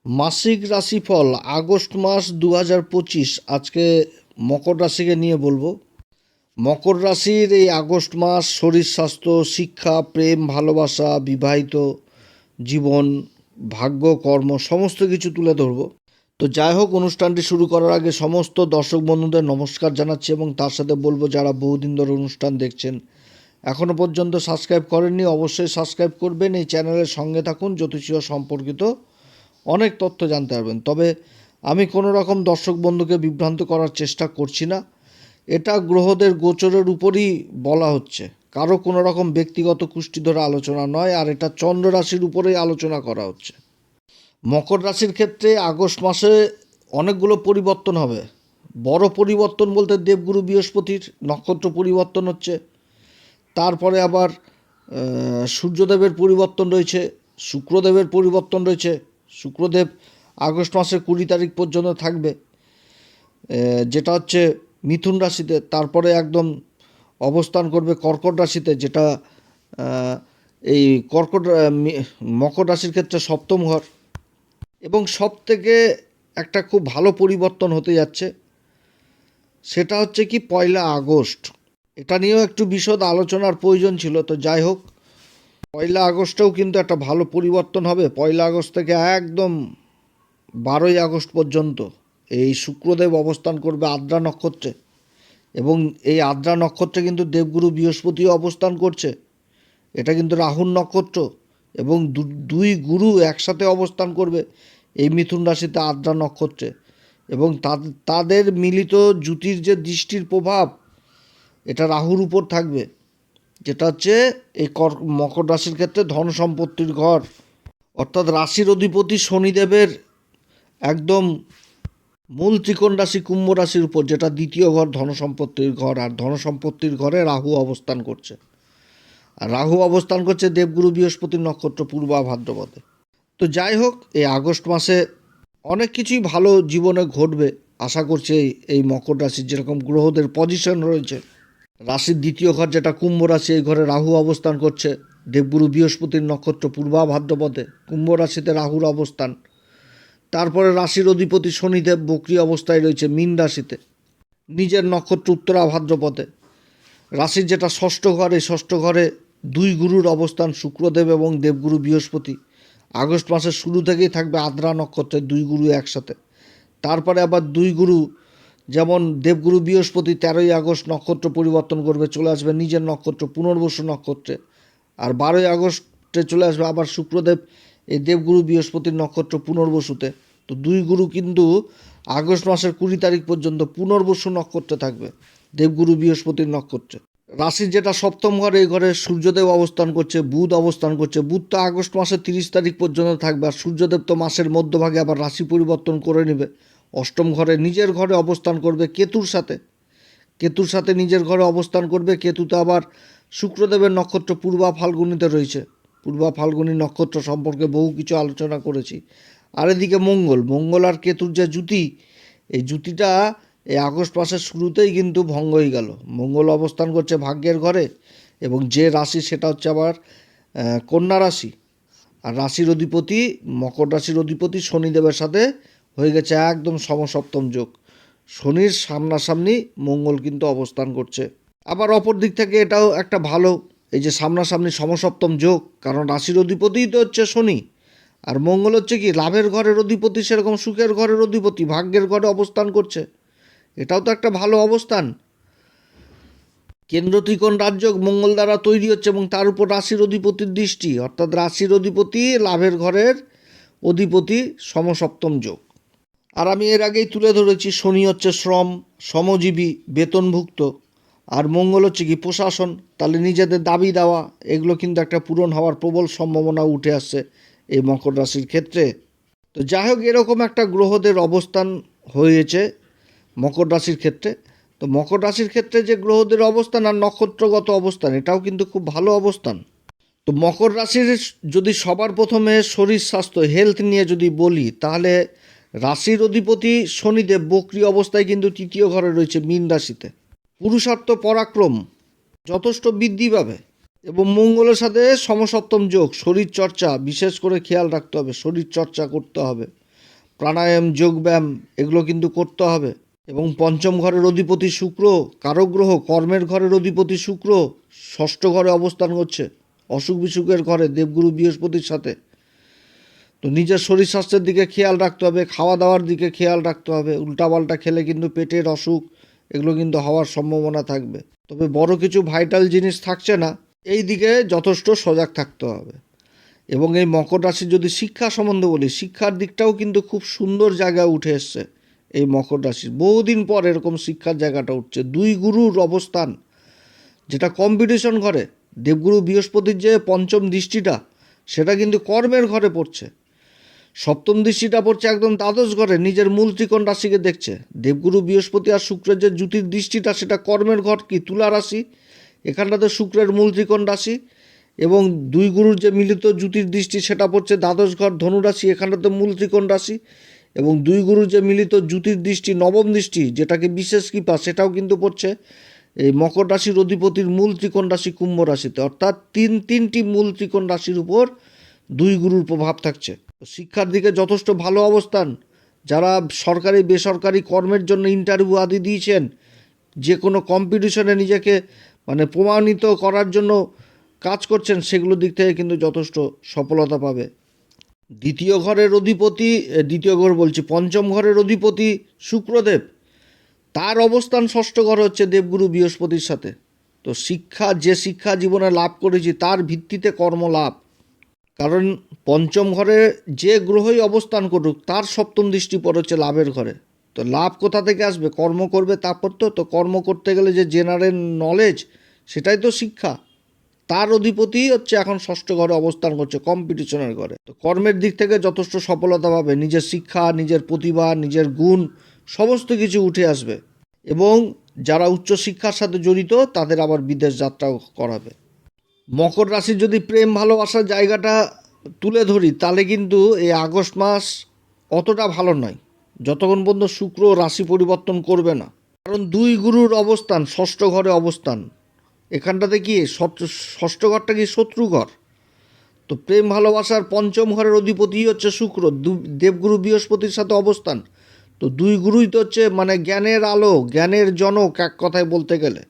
মাসিক রাশিফল আগস্ট মাস 2025। আজকে মকর রাশিকে নিয়ে বলবো। মকর রাশির এই আগস্ট মাস শরীর স্বাস্থ্য, শিক্ষা, প্রেম, ভালোবাসা, বিবাহিত জীবন, ভাগ্য, কর্ম সমস্ত কিছু তুলে ধরবো। তো যাই হোক, অনুষ্ঠানটি শুরু করার আগে সমস্ত দর্শক বন্ধুদের নমস্কার জানাচ্ছি এবং তার সাথে বলবো যারা বহুদিন ধরে অনুষ্ঠান দেখছেন এখনও পর্যন্ত সাবস্ক্রাইব করেননি অবশ্যই সাবস্ক্রাইব করবেন। এই চ্যানেলের সঙ্গে থাকুন, জ্যোতিষীয় সম্পর্কিত অনেক তথ্য জানতে পারবেন। তবে আমি কোনো রকম দর্শক বন্ধুকে বিভ্রান্ত করার চেষ্টা করছি না। এটা গ্রহদের গোচরের উপরই বলা হচ্ছে, কারো কোনো রকম ব্যক্তিগত কুষ্টি ধরে আলোচনা নয়, আর এটা চন্দ্র রাশির উপরেই আলোচনা করা হচ্ছে। মকর রাশির ক্ষেত্রে আগস্ট মাসে অনেকগুলো পরিবর্তন হবে। বড় পরিবর্তন বলতে দেবগুরু বৃহস্পতির নক্ষত্র পরিবর্তন হচ্ছে। তারপরে আবার সূর্যদেবের পরিবর্তন রয়েছে, শুক্রদেবের পরিবর্তন রয়েছে। শুক্রদেব আগস্ট মাসের 20 তারিখ পর্যন্ত থাকবে, যেটা হচ্ছে মিথুন রাশিতে। তারপরে একদম অবস্থান করবে কর্কট রাশিতে, যেটা এই মকর রাশির ক্ষেত্রে সপ্তম ঘর। এবং সব থেকে একটা খুব ভালো পরিবর্তন হতে যাচ্ছে, সেটা হচ্ছে কি 1 আগস্ট। এটা নিয়েও একটু বিশদ আলোচনার প্রয়োজন ছিল। তো যাই হোক, 1 আগস্টেও কিন্তু একটা ভালো পরিবর্তন হবে। 1 আগস্ট থেকে একদম 12 আগস্ট পর্যন্ত এই শুক্রদেব অবস্থান করবে আদ্রা নক্ষত্রে। এবং এই আদ্রা নক্ষত্রে কিন্তু দেবগুরু বৃহস্পতিও অবস্থান করছে। এটা কিন্তু রাহুর নক্ষত্র। এবং দুই গুরু একসাথে অবস্থান করবে এই মিথুন রাশিতে আদ্রা নক্ষত্রে। এবং তাদের মিলিত জ্যোতির যে দৃষ্টির প্রভাব, এটা রাহুর উপর থাকবে, যেটা হচ্ছে এই মকর রাশির ক্ষেত্রে ধন সম্পত্তির ঘর। অর্থাৎ রাশির অধিপতি শনিদেবের একদম মূল ত্রিকোণ রাশি কুম্ভ রাশির উপর, যেটা দ্বিতীয় ঘর, ধন সম্পত্তির ঘর। আর ধন সম্পত্তির ঘরে রাহু অবস্থান করছে। আর রাহু অবস্থান করছে দেবগুরু বৃহস্পতির নক্ষত্র পূর্বা ভাদ্রপদে। তো যাই হোক, এই আগস্ট মাসে অনেক কিছুই ভালো জীবনে ঘটবে আশা করছি। এই মকর রাশির যেরকম গ্রহদের পজিশন রয়েছে, রাশির দ্বিতীয় ঘর যেটা কুম্ভ রাশি, এই ঘরে রাহু অবস্থান করছে দেবগুরু বৃহস্পতির নক্ষত্র পূর্বা ভাদ্রপদে। কুম্ভ রাশিতে রাহুর অবস্থান। তারপরে রাশির অধিপতি শনিদেব বক্রী অবস্থায় রয়েছে মীন রাশিতে, নিজের নক্ষত্র উত্তরা ভাদ্রপদে। রাশির যেটা ষষ্ঠ ঘর, এই ষষ্ঠ ঘরে দুই গুরুর অবস্থান, শুক্রদেব এবং দেবগুরু বৃহস্পতি। আগস্ট মাসের শুরু থেকেই থাকবে আদ্রা নক্ষত্রে দুই গুরু একসাথে। তারপরে আবার দুই গুরু, যেমন দেবগুরু বৃহস্পতি 13 আগস্ট নক্ষত্র পরিবর্তন করবে, চলে আসবে নিজের নক্ষত্র পুনর্বসু নক্ষত্রে। আর 12 আগস্টে চলে আসবে আবার শুক্রদেব এই দেবগুরু বৃহস্পতির নক্ষত্র পুনর্বসুতে। তো দুই গুরু কিন্তু আগস্ট মাসের 20 তারিখ পর্যন্ত পুনর্বসু নক্ষত্রে থাকবে, দেবগুরু বৃহস্পতির নক্ষত্রে। রাশির যেটা সপ্তম ঘর, এই ঘরে সূর্যদেব অবস্থান করছে, বুধ অবস্থান করছে। বুধ তো আগস্ট মাসের 30 তারিখ পর্যন্ত থাকবে, আর সূর্যদেব তো মাসের মধ্যভাগে আবার রাশি পরিবর্তন করে নেবে। অষ্টম ঘরে নিজের ঘরে অবস্থান করবে কেতুর সাথে। কেতুর সাথে নিজের ঘরে অবস্থান করবে। কেতুতে আবার শুক্রদেবের নক্ষত্র পূর্বা ফাল্গুনিতে রয়েছে। পূর্বা ফাল্গুনী নক্ষত্র সম্পর্কে বহু কিছু আলোচনা করেছি। আর এদিকে মঙ্গল আর কেতুর যে জুতি, এই জুতিটা এই আগস্ট মাসের শুরুতেই কিন্তু ভঙ্গ হয়ে গেল। মঙ্গল অবস্থান করছে ভাগ্যের ঘরে, এবং যে রাশি সেটা হচ্ছে আবার কন্যা রাশি। আর রাশির অধিপতি, মকর রাশির অধিপতি শনিদেবের সাথে হয়ে গেছে একদম সমসপ্তম যোগ। শনির সামনাসামনি মঙ্গল কিন্তু অবস্থান করছে। আবার অপর দিক থেকে এটাও একটা ভালো, এই যে সামনাসামনি সমসপ্তম যোগ, কারণ রাশির অধিপতিই তো হচ্ছে শনি। আর মঙ্গল হচ্ছে কি লাভের ঘরের অধিপতি, সেরকম সুখের ঘরের অধিপতি, ভাগ্যের ঘরে অবস্থান করছে। এটাও তো একটা ভালো অবস্থান। কেন্দ্র ত্রিকোণ রাজ্য মঙ্গল দ্বারা তৈরি হচ্ছে, এবং তার উপর রাশির অধিপতির দৃষ্টি, অর্থাৎ রাশির অধিপতি লাভের ঘরের অধিপতি, সমসপ্তম যোগ। আর আমি এর আগেই তুলে ধরেছি, শনি হচ্ছে শ্রম, শ্রমজীবী, বেতনভুক্ত। আর মঙ্গল হচ্ছে কি প্রশাসন। তাহলে নিজেদের দাবি দেওয়া এগুলো কিন্তু একটা পূরণ হওয়ার প্রবল সম্ভাবনা উঠে আসছে এই মকর রাশির ক্ষেত্রে। তো যাই হোক, এরকম একটা গ্রহদের অবস্থান হয়েছে মকর রাশির ক্ষেত্রে। তো মকর রাশির ক্ষেত্রে যে গ্রহদের অবস্থান আর নক্ষত্রগত অবস্থান, এটাও কিন্তু খুব ভালো অবস্থান। তো মকর রাশির যদি সবার প্রথমে শরীর স্বাস্থ্য হেলথ নিয়ে যদি বলি, তাহলে রাশির অধিপতি শনিদেব বক্রী অবস্থায় কিন্তু তৃতীয় ঘরে রয়েছে মীন রাশিতে। পুরুষার্থ পরাক্রম যথেষ্ট বৃদ্ধি পাবে, এবং মঙ্গলের সাথে সমসপ্তম যোগ। শরীর চর্চা বিশেষ করে খেয়াল রাখতে হবে, শরীর চর্চা করতে হবে। প্রাণায়াম, যোগব্যায়াম এগুলো কিন্তু করতে হবে। এবং পঞ্চম ঘরের অধিপতি শুক্র, কারক গ্রহ, কর্মের ঘরের অধিপতি শুক্র ষষ্ঠ ঘরে অবস্থান করছে, অসুখ বিসুখের ঘরে দেবগুরু বৃহস্পতির সাথে। তো নিজের শরীর স্বাস্থ্যের দিকে খেয়াল রাখতে হবে, খাওয়া দাওয়ার দিকে খেয়াল রাখতে হবে। উল্টাপাল্টা খেলে কিন্তু পেটের অসুখ এগুলো কিন্তু হওয়ার সম্ভাবনা থাকবে। তবে বড় কিছু ভাইটাল জিনিস থাকছে না, এই দিকে যথেষ্ট সজাগ থাকতে হবে। এবং এই মকর রাশির যদি শিক্ষা সম্বন্ধে বলি, শিক্ষার দিকটাও কিন্তু খুব সুন্দর জায়গায় উঠে এসছে এই মকর রাশির। বহুদিন পর এরকম শিক্ষার জায়গাটা উঠছে। দুই গুরুর অবস্থান, যেটা কম্পিটিশন ঘরে, দেবগুরু বৃহস্পতির যে পঞ্চম দৃষ্টিটা সেটা কিন্তু কর্মের ঘরে পড়ছে। সপ্তম দৃষ্টিটা পড়ছে একদম দ্বাদশ ঘরে, নিজের মূল ত্রিকোণ রাশিকে দেখছে। দেবগুরু বৃহস্পতি আর শুক্রের যে জ্যোতির দৃষ্টিটা সেটা কর্মের ঘর কি তুলা রাশি, এখানটাতে শুক্রের মূল ত্রিকোণ রাশি। এবং দুই গুরুর যে মিলিত জ্যোতির দৃষ্টি সেটা পড়ছে দ্বাদশ ঘর ধনু রাশি, এখানটাতে মূল ত্রিকোণ রাশি। এবং দুই গুরুর যে মিলিত জ্যোতির দৃষ্টি নবম দৃষ্টি, যেটাকে বিশেষ কৃপা, সেটাও কিন্তু পড়ছে এই মকর রাশির অধিপতির মূল ত্রিকোণ রাশি কুম্ভ রাশিতে। অর্থাৎ তিনটি মূল ত্রিকোণ রাশির উপর দুই গুরুর প্রভাব থাকছে। শিক্ষার দিকে যথেষ্ট ভালো অবস্থান। যারা সরকারি বেসরকারি কর্মের জন্য ইন্টারভিউ আদি দিয়েছেন, যে কোনো কম্পিটিশনে নিজেকে প্রমাণিত করার জন্য কাজ করছেন, সেগুলোর দিক থেকে কিন্তু যথেষ্ট সফলতা পাবে। পঞ্চম ঘরের অধিপতি শুক্রদেব, তার অবস্থান ষষ্ঠ ঘর হচ্ছে দেবগুরু বৃহস্পতির সাথে। তো শিক্ষা জীবনে লাভ করেছি তার ভিত্তিতে কর্মলাভ। কারণ পঞ্চম ঘরে যে গ্রহই অবস্থান করুক তার সপ্তম দৃষ্টি পড়ে হচ্ছে লাভের ঘরে। তো লাভ কোথা থেকে আসবে? কর্ম করবে, তারপর তো কর্ম করতে গেলে যে জেনারেল নলেজ, সেটাই তো শিক্ষা। তার অধিপতি হচ্ছে এখন ষষ্ঠ ঘরে অবস্থান করছে, কম্পিটিশনের ঘরে। তো কর্মের দিক থেকে যথেষ্ট সফলতা পাবে। নিজের শিক্ষা, নিজের প্রতিভা, নিজের গুণ সমস্ত কিছু উঠে আসবে। এবং যারা উচ্চশিক্ষার সাথে জড়িত তাদের আবার বিদেশ যাত্রাও করাবে। মকর রাশির যদি প্রেম ভালোবাসার জায়গাটা তুলে ধরি, তাহলে কিন্তু এই আগস্ট মাস অতটা ভালো নয়, যতক্ষণ পর্যন্ত শুক্র রাশি পরিবর্তন করবে না। কারণ দুই গুরুর অবস্থান ষষ্ঠ ঘরে অবস্থান, এখানটাতে কি ষষ্ঠ ঘরটা কি শত্রু ঘর। তো প্রেম ভালোবাসার পঞ্চম ঘরের অধিপতি হচ্ছে শুক্র, দেবগুরু বৃহস্পতির সাথে অবস্থান। তো দুই গুরুই তো হচ্ছে জ্ঞানের আলো, জ্ঞানের জনক এক কথায় বলতে গেলে।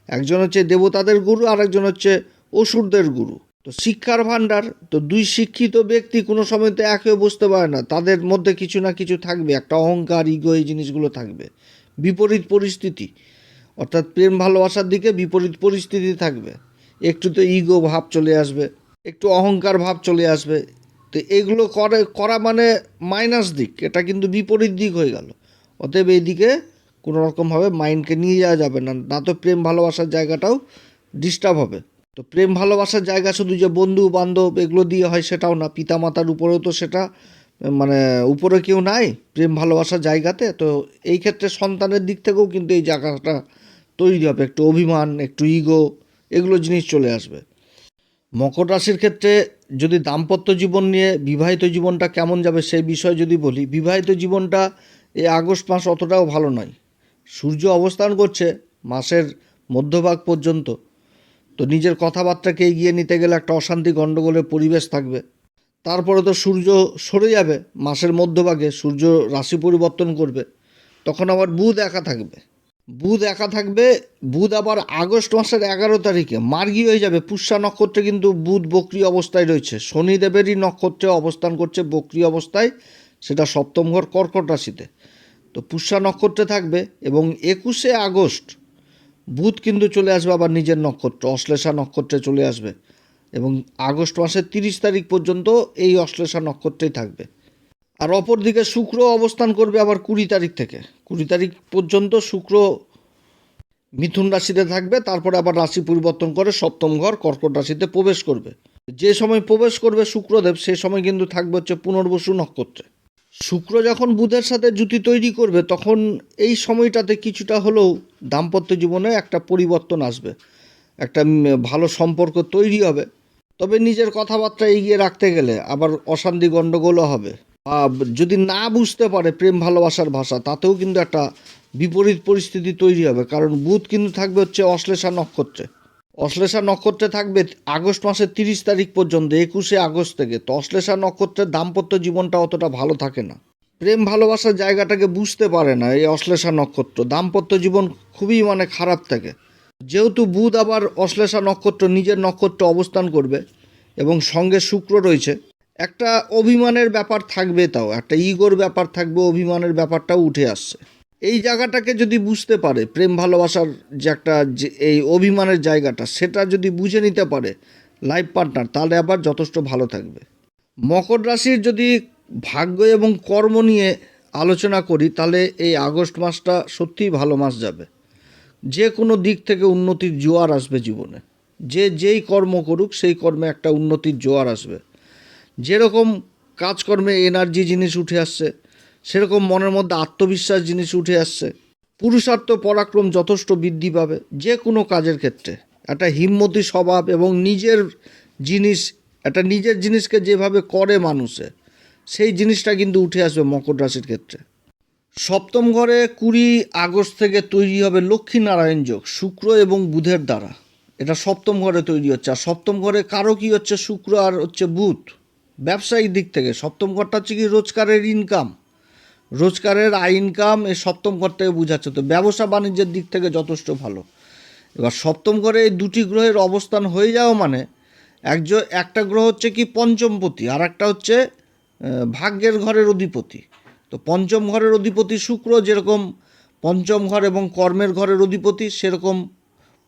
একজন হচ্ছে দেবতাদের গুরু, আর একজন হচ্ছে অসুরদের গুরু। তো শিক্ষার ভাণ্ডার, তো দুই শিক্ষিত ব্যক্তি কোনো সময় তো এক হয়ে বসতে পারে না, তাদের মধ্যে কিছু না কিছু থাকবে, একটা অহংকার, ইগো, এই জিনিসগুলো থাকবে। বিপরীত পরিস্থিতি, অর্থাৎ প্রেম ভালোবাসার দিকে বিপরীত পরিস্থিতি থাকবে। একটু তো ইগো ভাব চলে আসবে, একটু অহংকার ভাব চলে আসবে। তো এগুলো করা মাইনাস দিক, এটা কিন্তু বিপরীত দিক হয়ে গেল। অতএব এই দিকে কোনো রকমভাবে মাইন্ডকে নিয়ে যাওয়া যাবে না, না তো প্রেম ভালোবাসার জায়গাটাও ডিস্টার্ব হবে। তো প্রেম ভালোবাসার জায়গা শুধু যে বন্ধু বান্ধব এগুলো দিয়ে হয় সেটাও না, পিতামাতার উপরেও তো সেটা উপরে কেউ নাই প্রেম ভালোবাসার জায়গাতে। তো এই ক্ষেত্রে সন্তানের দিক থেকেও কিন্তু এই জায়গাটা তৈরি হবে, একটু অভিমান, একটু ইগো, এগুলো জিনিস চলে আসবে। মকর রাশির ক্ষেত্রে যদি দাম্পত্য জীবন নিয়ে বিবাহিত জীবনটা কেমন যাবে সেই বিষয়ে যদি বলি, বিবাহিত জীবনটা এই আগস্ট মাস অতটাও ভালো নয়। সূর্য অবস্থান করছে মাসের মধ্যভাগ পর্যন্ত। তো নিজের কথাবার্তাকে এগিয়ে নিতে গেলে একটা অশান্তি গণ্ডগোলের পরিবেশ থাকবে। তারপরে তো সূর্য সরে যাবে মাসের মধ্যভাগে, সূর্য রাশি পরিবর্তন করবে, তখন আবার বুধ একা থাকবে। বুধ আবার আগস্ট মাসের 11 তারিখে মার্গী হয়ে যাবে। পুষ্যা নক্ষত্রে কিন্তু বুধ বক্রী অবস্থায় রয়েছে, শনিদেবেরই নক্ষত্রে অবস্থান করছে বক্রী অবস্থায়, সেটা সপ্তম ঘর কর্কট রাশিতে। তো পুষ্যা নক্ষত্রে থাকবে এবং 21শে আগস্ট বুধ কিন্তু চলে আসবে আবার নিজের নক্ষত্র অশ্লেষা নক্ষত্রে চলে আসবে, এবং আগস্ট মাসের 30 তারিখ পর্যন্ত এই অশ্লেষা নক্ষত্রেই থাকবে। আর অপরদিকে শুক্র অবস্থান করবে আবার 20 তারিখ পর্যন্ত শুক্র মিথুন রাশিতে থাকবে, তারপরে আবার রাশি পরিবর্তন করে সপ্তম ঘর কর্কট রাশিতে প্রবেশ করবে। যে সময় প্রবেশ করবে শুক্রদেব, সে সময় কিন্তু থাকবে হচ্ছে পুনর্বসু নক্ষত্রে। শুক্র যখন বুধের সাথে জুতি তৈরি করবে, তখন এই সময়টাতে কিছুটা হলেও দাম্পত্য জীবনে একটা পরিবর্তন আসবে, একটা ভালো সম্পর্ক তৈরি হবে। তবে নিজের কথাবার্তা এগিয়ে রাখতে গেলে আবার অশান্তি গণ্ডগোলও হবে। যদি না বুঝতে পারে প্রেম ভালোবাসার ভাষা, তাতেও কিন্তু একটা বিপরীত পরিস্থিতি তৈরি হবে। কারণ বুধ কিন্তু থাকবে হচ্ছে অশ্লেষা নক্ষত্রে থাকবে আগস্ট মাসের 30 তারিখ পর্যন্ত, 21শে আগস্ট থেকে। তো অশ্লেষা নক্ষত্রের দাম্পত্য জীবনটা অতটা ভালো থাকে না। প্রেম ভালোবাসার জায়গাটাকে বুঝতে পারে না এই অশ্লেষা নক্ষত্র। দাম্পত্য জীবন খুবই খারাপ থাকে। যেহেতু বুধ আবার অশ্লেষা নক্ষত্র নিজের নক্ষত্র অবস্থান করবে এবং সঙ্গে শুক্র রয়েছে, একটা অভিমানের ব্যাপার থাকবে, তাও একটা ইগোর ব্যাপার থাকবে, অভিমানের ব্যাপারটাও উঠে আসছে। এই জায়গাটাকে যদি বুঝতে পারে, প্রেম ভালোবাসার যে একটা যে এই অভিমানের জায়গাটা, সেটা যদি বুঝে নিতে পারে লাইফ পার্টনার, তাহলে আবার যথেষ্ট ভালো থাকবে। মকর রাশির যদি ভাগ্য এবং কর্ম নিয়ে আলোচনা করি, তাহলে এই আগস্ট মাসটা সত্যিই ভালো মাস যাবে। যে কোনো দিক থেকে উন্নতির জোয়ার আসবে জীবনে। যেই কর্ম করুক সেই কর্মে একটা উন্নতির জোয়ার আসবে। যেরকম কাজকর্মে এনার্জি জিনিস উঠে আসছে, সেরকম মনের মধ্যে আত্মবিশ্বাস জিনিস উঠে আসছে। পুরুষার্থ পরাক্রম যথেষ্ট বৃদ্ধি পাবে যে কোনো কাজের ক্ষেত্রে। একটা হিম্মতি স্বভাব এবং নিজের জিনিসকে যেভাবে করে মানুষে, সেই জিনিসটা কিন্তু উঠে আসবে মকর রাশির ক্ষেত্রে। সপ্তম ঘরে 20 আগস্ট থেকে তৈরি হবে লক্ষ্মীনারায়ণ যোগ শুক্র এবং বুধের দ্বারা। এটা সপ্তম ঘরে তৈরি হচ্ছে। আর সপ্তম ঘরে কারো কি হচ্ছে শুক্র আর হচ্ছে বুধ। ব্যবসায়িক দিক থেকে সপ্তম ঘরটা হচ্ছে কি রোজগারের ইনকাম, রোজগারের ইনকাম এই সপ্তম ঘর থেকে বোঝাচ্ছে। তো ব্যবসা বাণিজ্যের দিক থেকে যথেষ্ট ভালো। এবার সপ্তম ঘরে এই দুটি গ্রহের অবস্থান হয়ে যাওয়া মানে একটা গ্রহ হচ্ছে কি পঞ্চমপতি, আর একটা হচ্ছে ভাগ্যের ঘরের অধিপতি। তো পঞ্চম ঘরের অধিপতি শুক্র যেরকম পঞ্চম ঘর এবং কর্মের ঘরের অধিপতি, সেরকম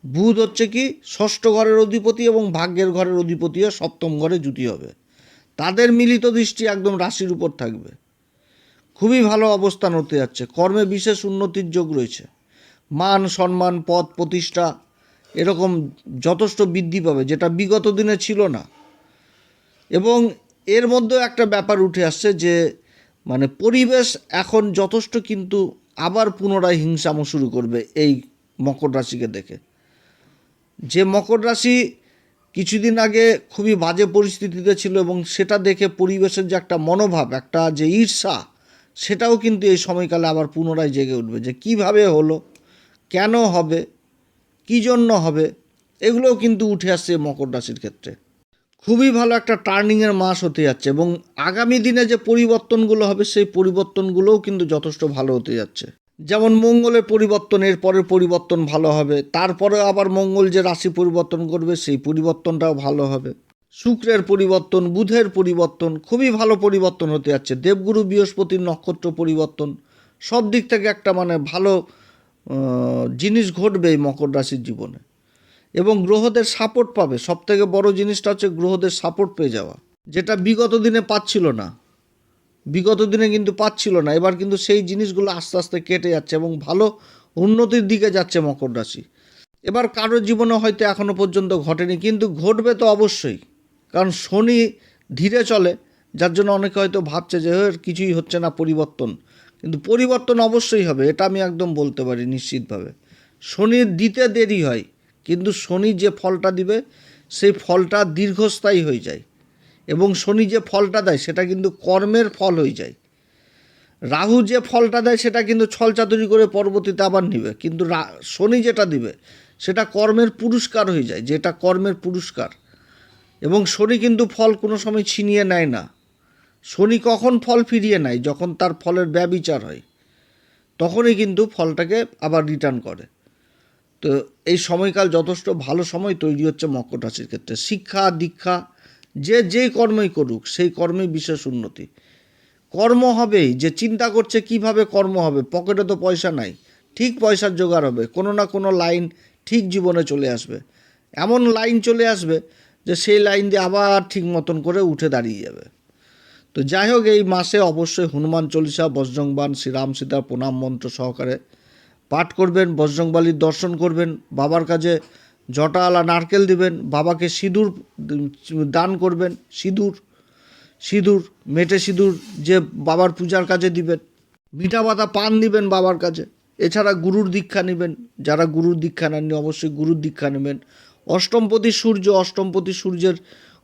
বুধ হচ্ছে কি ষষ্ঠ ঘরের অধিপতি এবং ভাগ্যের ঘরের অধিপতিও সপ্তম ঘরে জুতি হবে। তাদের মিলিত দৃষ্টি একদম রাশির উপর থাকবে। খুবই ভালো অবস্থান হতে যাচ্ছে। কর্মে বিশেষ উন্নতির যোগ রয়েছে। মান সম্মান পদ প্রতিষ্ঠা এরকম যথেষ্ট বৃদ্ধি পাবে, যেটা বিগত দিনে ছিল না। এবং এর মধ্যেও একটা ব্যাপার উঠে আসছে যে পরিবেশ এখন যথেষ্ট কিন্তু আবার পুনরায় হিংসামো শুরু করবে এই মকর রাশিকে দেখে। যে মকর রাশি কিছুদিন আগে খুবই বাজে পরিস্থিতিতে ছিল এবং সেটা দেখে পরিবেশের যে একটা মনোভাব, একটা যে ঈর্ষা, সেটাও কিন্তু এই সময়কালে আবার পুনরায় জেগে উঠবে। যে কিভাবে হলো, কেন হবে, কী জন্য হবে, এগুলোও কিন্তু উঠে আসছে মকর রাশির ক্ষেত্রে। খুবই ভালো একটা টার্নিংয়ের মাস হতে যাচ্ছে এবং আগামী দিনে যে পরিবর্তনগুলো হবে সেই পরিবর্তনগুলোও কিন্তু যথেষ্ট ভালো হতে যাচ্ছে। যেমন মঙ্গলের পরিবর্তন, এর পরের পরিবর্তন ভালো হবে। তারপরে আবার মঙ্গল যে রাশি পরিবর্তন করবে সেই পরিবর্তনটাও ভালো হবে। শুক্রের পরিবর্তন, বুধের পরিবর্তন, খুবই ভালো পরিবর্তন হতে যাচ্ছে। দেবগুরু বৃহস্পতির নক্ষত্র পরিবর্তন, সব দিক থেকে একটা ভালো জিনিস ঘটবে এই মকর রাশির জীবনে। এবং গ্রহদের সাপোর্ট পাবে। সবথেকে বড় জিনিসটা হচ্ছে গ্রহদের সাপোর্ট পেয়ে যাওয়া, যেটা বিগত দিনে পাচ্ছিল না। বিগত দিনে কিন্তু পাচ্ছিল না, এবার কিন্তু সেই জিনিসগুলো আস্তে আস্তে কেটে যাচ্ছে এবং ভালো উন্নতির দিকে যাচ্ছে মকর রাশি। এবার কারোর জীবনে হয়তো এখনও পর্যন্ত ঘটেনি, কিন্তু ঘটবে তো অবশ্যই। কারণ শনি ধীরে চলে, যার জন্য অনেকে হয়তো ভাবছে যে কিছুই হচ্ছে না পরিবর্তন, কিন্তু পরিবর্তন অবশ্যই হবে, এটা আমি একদম বলতে পারি নিশ্চিতভাবে। শনির দিতে দেরি হয়, কিন্তু শনি যে ফলটা দিবে সেই ফলটা দীর্ঘস্থায়ী হয়ে যায়। এবং শনি যে ফলটা দেয় সেটা কিন্তু কর্মের ফল হয়ে যায়। রাহু যে ফলটা দেয় সেটা কিন্তু ছলচাতুরি করে পরবর্তীতে আবার নিবে, কিন্তু শনি যেটা দিবে সেটা কর্মের পুরস্কার হয়ে যায়, যেটা কর্মের পুরস্কার। এবং শনি কিন্তু ফল কোনো সময় ছিনিয়ে নেয় না। শনি কখন ফল ফিরিয়ে নেয়? যখন তার ফলের ব্যবিচার হয়, তখনই কিন্তু ফলটাকে আবার রিটার্ন করে। তো এই সময়কাল যথেষ্ট ভালো সময় তৈরি হচ্ছে মকর রাশির ক্ষেত্রে। শিক্ষা দীক্ষা যেই কর্মই করুক সেই কর্মেই বিশেষ উন্নতি। কর্ম হবেই। যে চিন্তা করছে কিভাবে কর্ম হবে, পকেটে তো পয়সা নাই, ঠিক পয়সার জোগাড় হবে। কোনো না কোনো লাইন ঠিক জীবনে চলে আসবে। এমন লাইন চলে আসবে যে সেই লাইন দিয়ে আবার ঠিক মতন করে উঠে দাঁড়িয়ে যাবে। তো যাই হোক, এই মাসে অবশ্যই হনুমান চল্লিশা, বজরংবাণ, শ্রীরাম সীতার প্রণাম মন্ত্র সহকারে পাঠ করবেন। বজরংবলীর দর্শন করবেন। বাবার কাছে জটাওয়ালা নারকেল দিবেন। বাবাকে সিঁদুর দান করবেন। সিঁদুর মেটে সিঁদুর যে বাবার পূজার কাজে দিবেন। মিঠা পাতা পান দিবেন বাবার কাছে। এছাড়া গুরুর দীক্ষা নেবেন। যারা গুরুর দীক্ষা নেননি অবশ্যই গুরুর দীক্ষা নেবেন। অষ্টমপতি সূর্যের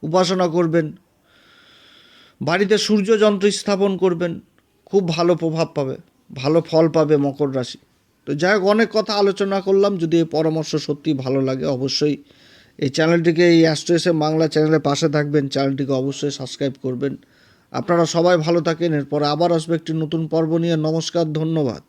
উপাসনা করবেন। বাড়িতে সূর্য যন্ত্র স্থাপন করবেন। খুব ভালো প্রভাব পাবে, ভালো ফল পাবে মকর রাশি। তো যাই হোক, অনেক কথা আলোচনা করলাম। যদি এই পরামর্শ সত্যি ভালো লাগে অবশ্যই এই চ্যানেলটিকে, এই অ্যাস্ট্রো এস এম বাংলা চ্যানেলের পাশে থাকবেন। চ্যানেলটিকে অবশ্যই সাবস্ক্রাইব করবেন। আপনারা সবাই ভালো থাকেন। এরপরে আবার আসবে একটি নতুন পর্ব নিয়ে। নমস্কার, ধন্যবাদ।